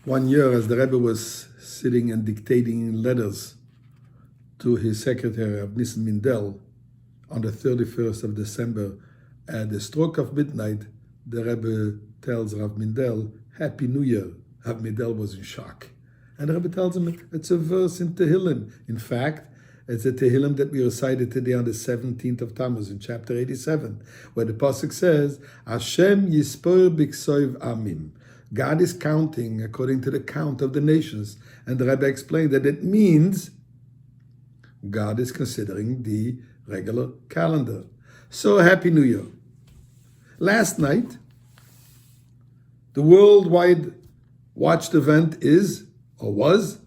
One year, as the Rebbe was sitting and dictating letters to his secretary of Nissen Mindel on the 31st of December, at the stroke of midnight, the Rebbe tells Rav Mindel, Happy New Year. Rav Mindel was in shock. And the Rebbe tells him, it's a verse in Tehillim. In fact, it's a Tehillim that we recited today on the 17th of Tammuz in chapter 87, where the pasuk says, Hashem yispor b'ksoiv amim. God is counting according to the count of the nations. And the Rebbe explained that it means God is considering the regular calendar. So Happy New Year. Last night, the worldwide watched event is, or was,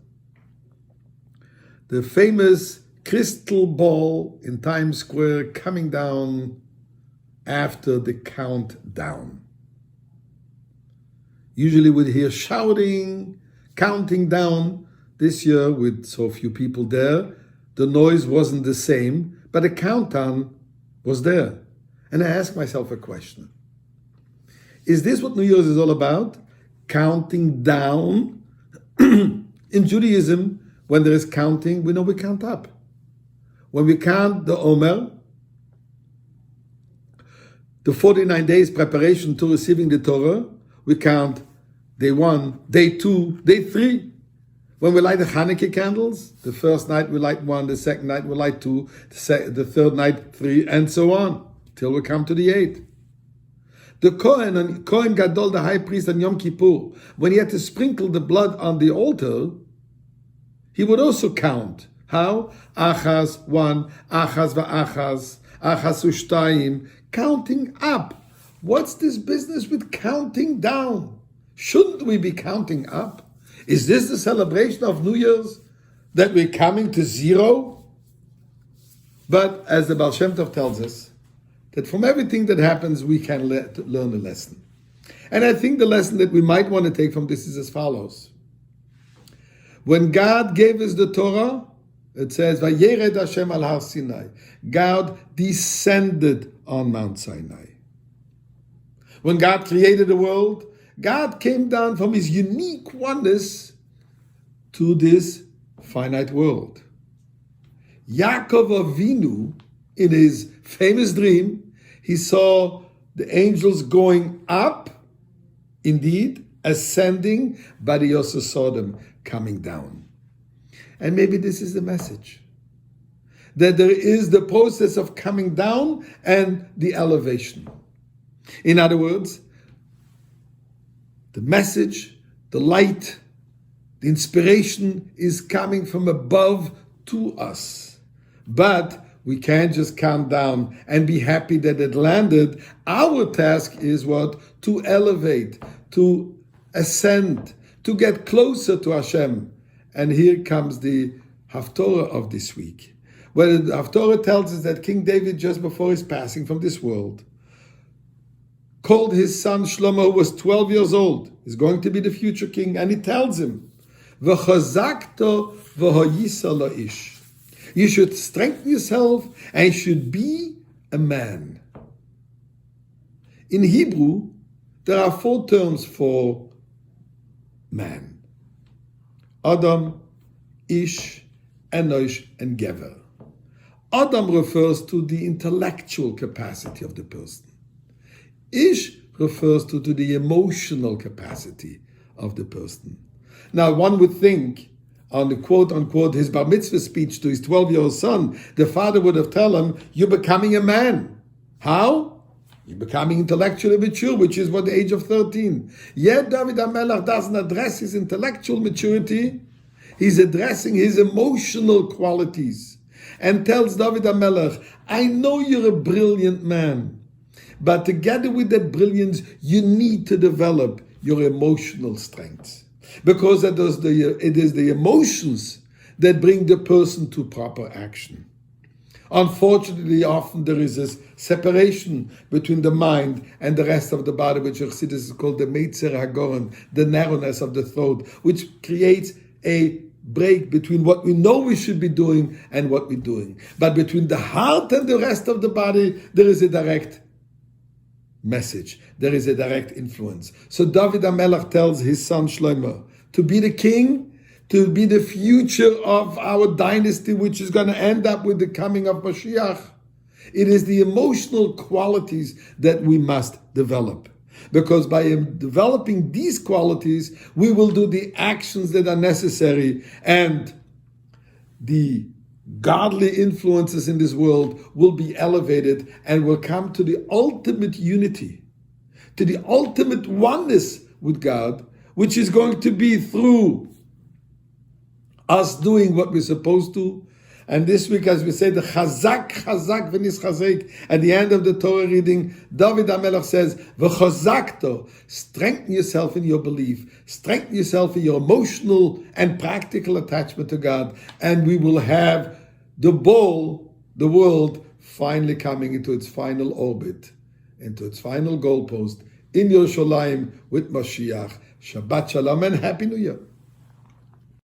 the famous crystal ball in Times Square coming down after the countdown. Usually we'd hear shouting, counting down. This year, with so few people there, the noise wasn't the same, but the countdown was there. And I asked myself a question. Is this what New Year's is all about? Counting down? In Judaism, when there is counting, we know we count up. When we count the Omer, the 49 days preparation to receiving the Torah, we count day 1, day 2, day 3. When we light the Hanukkah candles, the first night we light 1, the second night we light 2, the third night 3, and so on, till we come to the 8th. The Kohen Gadol, the high priest on Yom Kippur, when he had to sprinkle the blood on the altar, he would also count. How? Achaz 1, Achaz va'achaz, Achaz u'shtayim, counting up. What's this business with counting down? Shouldn't we be counting up? Is this the celebration of New Year's, that we're coming to zero? But as the Baal Shem Tov tells us, that from everything that happens, we can learn a lesson. And I think the lesson that we might want to take from this is as follows. When God gave us the Torah, it says, Vayered Hashem al Har Sinai. God descended on Mount Sinai. When God created the world, God came down from his unique oneness to this finite world. Yaakov Avinu, in his famous dream, he saw the angels going up, indeed, ascending, but he also saw them coming down. And maybe this is the message, that there is the process of coming down and the elevation. In other words, the message, the light, the inspiration is coming from above to us. But we can't just calm down and be happy that it landed. Our task is what? To elevate, to ascend, to get closer to Hashem. And here comes the Haftorah of this week, where the Haftorah tells us that King David, just before his passing from this world, called his son Shlomo, who was 12 years old. He's going to be the future king. And he tells him, V'chazakto v'hoyisa la'ish. You should strengthen yourself and you should be a man. In Hebrew, there are 4 terms for man. Adam, Ish, Enosh, and Gever. Adam refers to the intellectual capacity of the person. Ish refers to the emotional capacity of the person. Now, one would think, on the quote-unquote his bar mitzvah speech to his 12-year-old son, the father would have told him, you're becoming a man. How? You're becoming intellectually mature, which is what the age of 13. Yet David HaMelech doesn't address his intellectual maturity. He's addressing his emotional qualities. And tells David HaMelech, I know you're a brilliant man, but together with that brilliance, you need to develop your emotional strength. Because it is the emotions that bring the person to proper action. Unfortunately, often there is this separation between the mind and the rest of the body, which Chassidus is called the Meitzer HaGoren, the narrowness of the throat, which creates a break between what we know we should be doing and what we're doing. But between the heart and the rest of the body, there is a direct message. There is a direct influence. So David HaMelech tells his son Shlomo to be the king, to be the future of our dynasty, which is going to end up with the coming of Mashiach. It is the emotional qualities that we must develop. Because by developing these qualities, we will do the actions that are necessary, and the godly influences in this world will be elevated and will come to the ultimate unity, to the ultimate oneness with God, which is going to be through us doing what we're supposed to. And this week, as we say, the chazak v'nis chazek, at the end of the Torah reading, David HaMelech says, v'chazakto, strengthen yourself in your belief, strengthen yourself in your emotional and practical attachment to God, and we will have the world, finally coming into its final orbit, into its final goalpost, in Yerushalayim with Mashiach. Shabbat Shalom and Happy New Year.